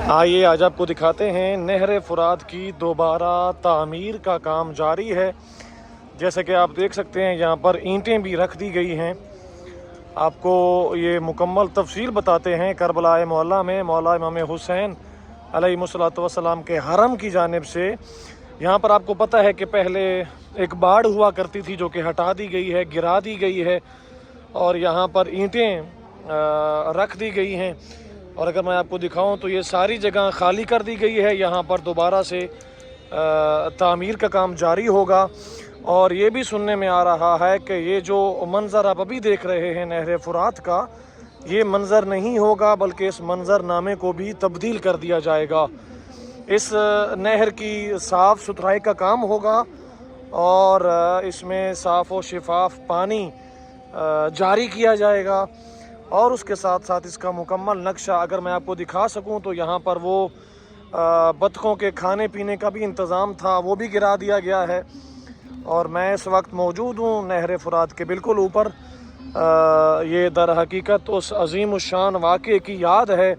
आइए आज आपको दिखाते हैं नहर फुरात की दोबारा तामीर का काम जारी है। जैसे कि आप देख सकते हैं यहाँ पर ईंटें भी रख दी गई हैं। आपको ये मुकम्मल तफसील बताते हैं। करबला मौला में मौला इमाम हुसैन अलैहिस्सलातु वस्सलाम के हरम की जानिब से यहाँ पर आपको पता है कि पहले एक बाड़ हुआ करती थी जो कि हटा दी गई है, गिरा दी गई है और यहाँ पर ईंटें रख दी गई हैं। और अगर मैं आपको दिखाऊं तो ये सारी जगह खाली कर दी गई है। यहाँ पर दोबारा से तामीर का काम जारी होगा। और ये भी सुनने में आ रहा है कि ये जो मंज़र आप अभी देख रहे हैं नहर फुरात का, ये मंज़र नहीं होगा बल्कि इस मंज़रनामे को भी तब्दील कर दिया जाएगा। इस नहर की साफ़ सुथराई का काम होगा और इसमें साफ़ व शफाफ पानी जारी किया जाएगा। और उसके साथ साथ इसका मुकम्मल नक्शा अगर मैं आपको दिखा सकूं तो यहाँ पर वो बत्तखों के खाने पीने का भी इंतज़ाम था, वो भी गिरा दिया गया है। और मैं इस वक्त मौजूद हूँ नहर फुरात के बिल्कुल ऊपर। ये दर हकीकत उस अज़ीम शान वाक़े की याद है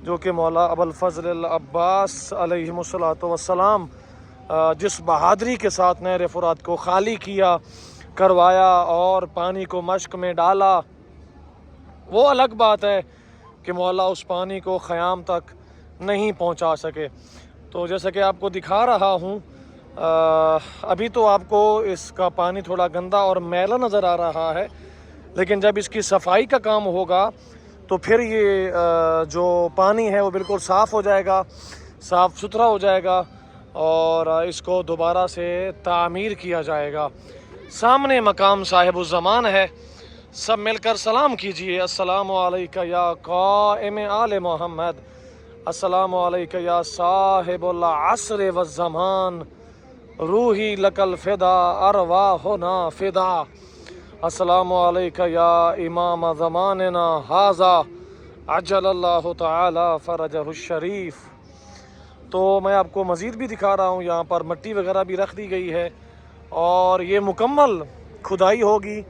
जो कि मौला अबुल फ़ज़ल अब्बास अलैहिस्सलातु वस्सलाम जिस बहादरी के साथ नहर फुरात को खाली किया, करवाया और पानी को मश्क में डाला। वो अलग बात है कि मौला उस पानी को ख़याम तक नहीं पहुंचा सके। तो जैसे कि आपको दिखा रहा हूं, अभी तो आपको इसका पानी थोड़ा गंदा और मैला नज़र आ रहा है, लेकिन जब इसकी सफाई का काम होगा तो फिर ये जो पानी है वो बिल्कुल साफ़ हो जाएगा, साफ़ सुथरा हो जाएगा और इसको दोबारा से तामीर किया जाएगा। सामने मकाम साहिबुज़्ज़मान है, सब मिलकर सलाम कीजिए। अस्सलामु अलैका या क़ाइम आले मोहम्मद, अस्सलामु अलैका या साहिबुल अस्र व ज़मान, रूही लकल फ़िदा अरवाहुना फ़िदा, अस्सलामु अलैका या इमाम ज़मानिना हाज़ा अज्जलल्लाहु तआला फ़रजहु शरीफ। तो मैं आपको मज़ीद भी दिखा रहा हूँ, यहाँ पर मिट्टी वगैरह भी रख दी गई है और ये मुकम्मल खुदाई होगी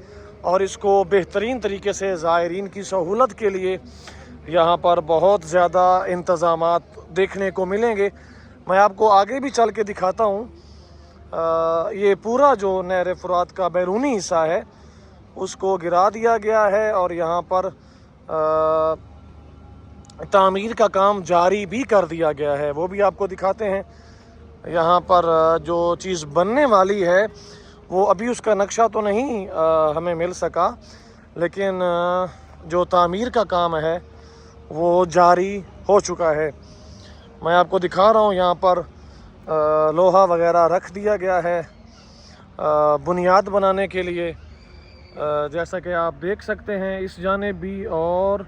और इसको बेहतरीन तरीके से ज़ायरीन की सहूलत के लिए यहाँ पर बहुत ज़्यादा इंतज़ामात देखने को मिलेंगे। मैं आपको आगे भी चल के दिखाता हूँ। ये पूरा जो नहर फुरात का बैरूनी हिस्सा है उसको गिरा दिया गया है और यहाँ पर तामीर का काम जारी भी कर दिया गया है, वो भी आपको दिखाते हैं। यहाँ पर जो चीज़ बनने वाली है वो अभी उसका नक्शा तो नहीं हमें मिल सका, लेकिन जो तामीर का काम है वो जारी हो चुका है। मैं आपको दिखा रहा हूँ, यहाँ पर लोहा वगैरह रख दिया गया है बुनियाद बनाने के लिए। जैसा कि आप देख सकते हैं इस जानिब भी और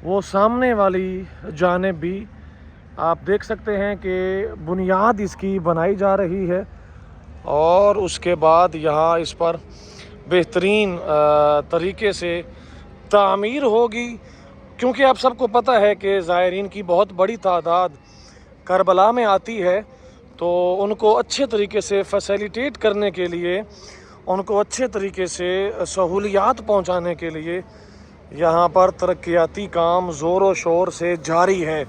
वो सामने वाली जानिब भी आप देख सकते हैं कि बुनियाद इसकी बनाई जा रही है और उसके बाद यहाँ इस पर बेहतरीन तरीके से तामीर होगी। क्योंकि आप सबको पता है कि ज़ायरीन की बहुत बड़ी तादाद करबला में आती है, तो उनको अच्छे तरीके से फैसिलिटेट करने के लिए, उनको अच्छे तरीके से सहूलियात पहुँचाने के लिए यहाँ पर तरक्याती काम ज़ोर व शोर से जारी है।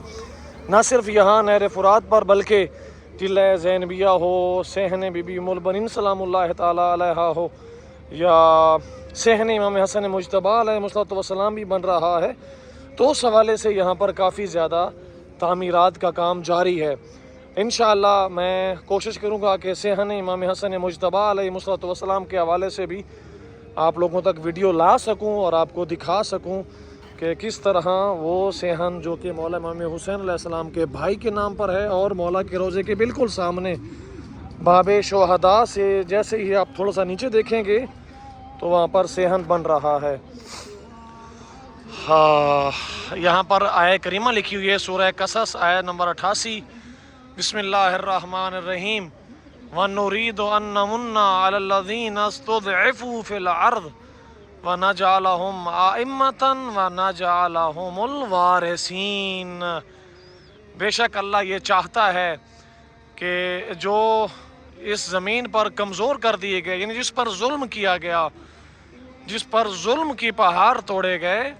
न सिर्फ यहाँ नहर फुरात पर बल्कि टिल्ला ज़ैनबिया हो, सहन बीबी उम्मुल बनीन सलामुल्लाह ताला अलैहा हो या सहन इमाम हसन मुज्तबा अलैहिस्सलातु वस्सलाम भी बन रहा है। तो उस हवाले से यहाँ पर काफ़ी ज़्यादा तामीरात का काम जारी है। इंशाअल्लाह मैं कोशिश करूँगा कि सहन इमाम हसन मुज्तबा अलैहिस्सलातु वस्सलाम के हवाले से भी आप लोगों तक वीडियो ला सकूँ और आपको दिखा सकूँ कि किस तरह वो सेहन जो कि मौला इमाम हुसैन अलैहिस्सलाम के भाई के नाम पर है और मौला के रोज़े के बिल्कुल सामने बाबे शोहदा से जैसे ही आप थोड़ा सा नीचे देखेंगे तो वहाँ पर सेहन बन रहा है। हाँ, यहाँ पर आयत करीमा लिखी हुई है, सूरह कसस आयत नंबर 88, बिस्मिल्लाहिर्रहमानिर्रहीम, वनुरीदु अन नमुन्ना अलल्लज़ीना इस्तुज़इफ़ू फ़िल अर्ज़ व नजअलहुम आइम्मतन व नजअलहुमुल वारिसीन। बेशक अल्लाह ये चाहता है कि जो इस ज़मीन पर कमज़ोर कर दिए गए, यानी जिस पर जुल्म किया गया, जिस पर जुल्म की पहाड़ तोड़े गए,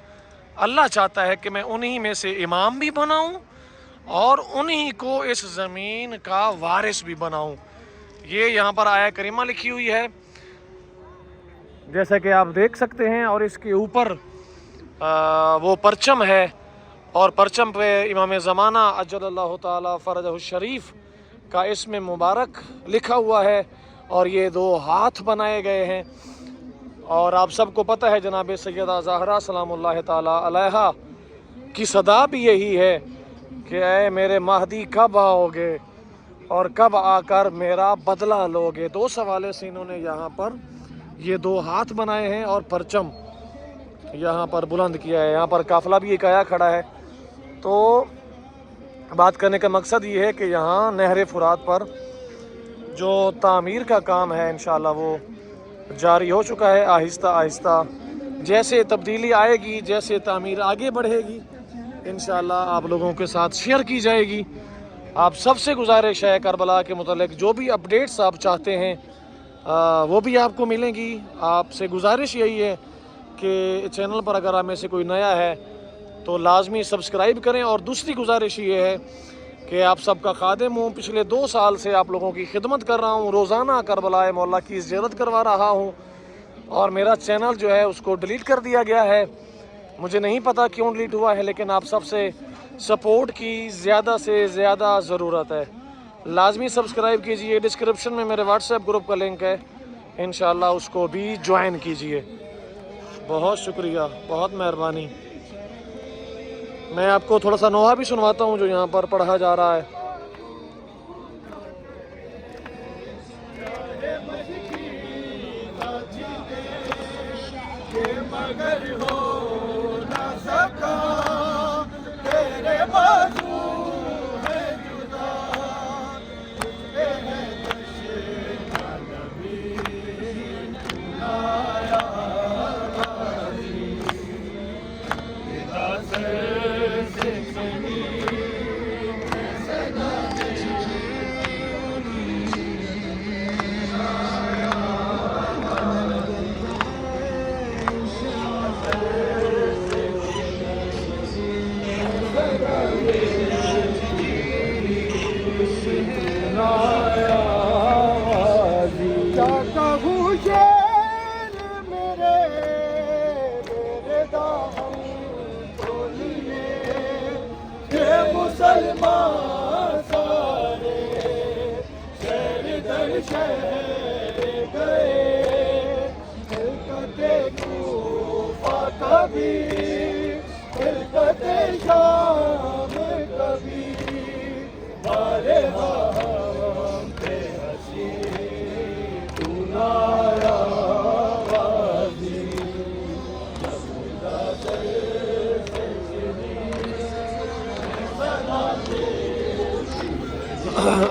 अल्लाह चाहता है कि मैं उन्हीं में से इमाम भी बनाऊं اور انہی کو اس زمین کا وارث بھی بناؤں۔ یہ یہاں پر آیا کریمہ لکھی ہوئی ہے جیسا کہ آپ دیکھ سکتے ہیں، اور اس کے اوپر وہ پرچم ہے، اور پرچم پہ امام زمانہ اجل اللہ تعالی فرجہ الشریف کا اسم مبارک لکھا ہوا ہے، اور یہ 2 ہاتھ بنائے گئے ہیں۔ اور آپ سب کو پتہ ہے جناب سیدہ زہرا سلام اللہ تعالی علیہا کی صدا بھی یہی ہے کہ اے میرے مہدی کب آؤ گے اور کب آ کر میرا بدلہ لوگے۔ 2 حوالے سے انہوں نے یہاں پر یہ 2 ہاتھ بنائے ہیں اور پرچم یہاں پر بلند کیا ہے۔ یہاں پر قافلہ بھی ایک آیا کھڑا ہے۔ تو بات کرنے کا مقصد یہ ہے کہ یہاں نہر فرات پر جو تعمیر کا کام ہے انشاءاللہ وہ جاری ہو چکا ہے۔ آہستہ آہستہ جیسے تبدیلی آئے گی، جیسے تعمیر آگے بڑھے گی، انشاءاللہ آپ لوگوں کے ساتھ شیئر کی جائے گی۔ آپ سب سے گزارش ہے کربلا کے متعلق جو بھی اپڈیٹس آپ چاہتے ہیں وہ بھی آپ کو ملیں گی۔ آپ سے گزارش یہی ہے کہ چینل پر اگر آپ میں سے کوئی نیا ہے تو لازمی سبسکرائب کریں، اور دوسری گزارش یہ ہے کہ آپ سب کا خادم ہوں، پچھلے 2 سال سے آپ لوگوں کی خدمت کر رہا ہوں، روزانہ کربلا مولا کی زیارت کروا رہا ہوں، اور میرا چینل جو ہے اس کو ڈیلیٹ کر دیا گیا ہے۔ مجھے نہیں پتا کیوں ڈیلیٹ ہوا ہے، لیکن آپ سب سے سپورٹ کی زیادہ سے زیادہ ضرورت ہے۔ لازمی سبسکرائب کیجئے، ڈسکرپشن میں میرے واٹس ایپ گروپ کا لنک ہے، انشاءاللہ اس کو بھی جوائن کیجئے۔ بہت شکریہ، بہت مہربانی۔ میں آپ کو تھوڑا سا نوحہ بھی سنواتا ہوں جو یہاں پر پڑھا جا رہا ہے۔ مسلمان سارے شہر در شہر گئے، خلقت کوفہ کبھی، خلقت شام کبھی، بارے ہم پہ ہنسی دنیا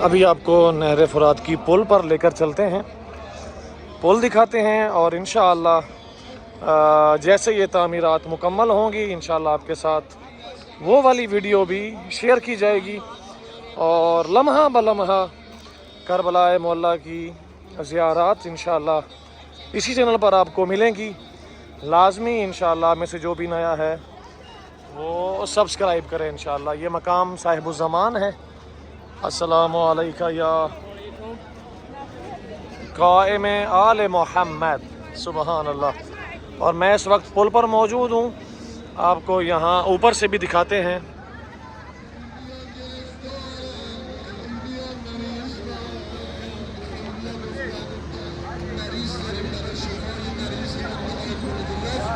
ابھی آپ کو نہر فرات کی پل پر لے کر چلتے ہیں، پل دکھاتے ہیں، اور انشاءاللہ جیسے یہ تعمیرات مکمل ہوں گی انشاءاللہ آپ کے ساتھ وہ والی ویڈیو بھی شیئر کی جائے گی، اور لمحہ بلمحہ کربلا مولا کی زیارات انشاءاللہ اسی چینل پر آپ کو ملیں گی۔ لازمی انشاءاللہ میں سے جو بھی نیا ہے وہ سبسکرائب کریں انشاءاللہ۔ یہ مقام صاحب الزمان ہے۔ السلام علیکم یا قائم آل محمد، سبحان اللہ۔ اور میں اس وقت پل پر موجود ہوں، آپ کو یہاں اوپر سے بھی دکھاتے ہیں۔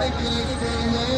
Thank you.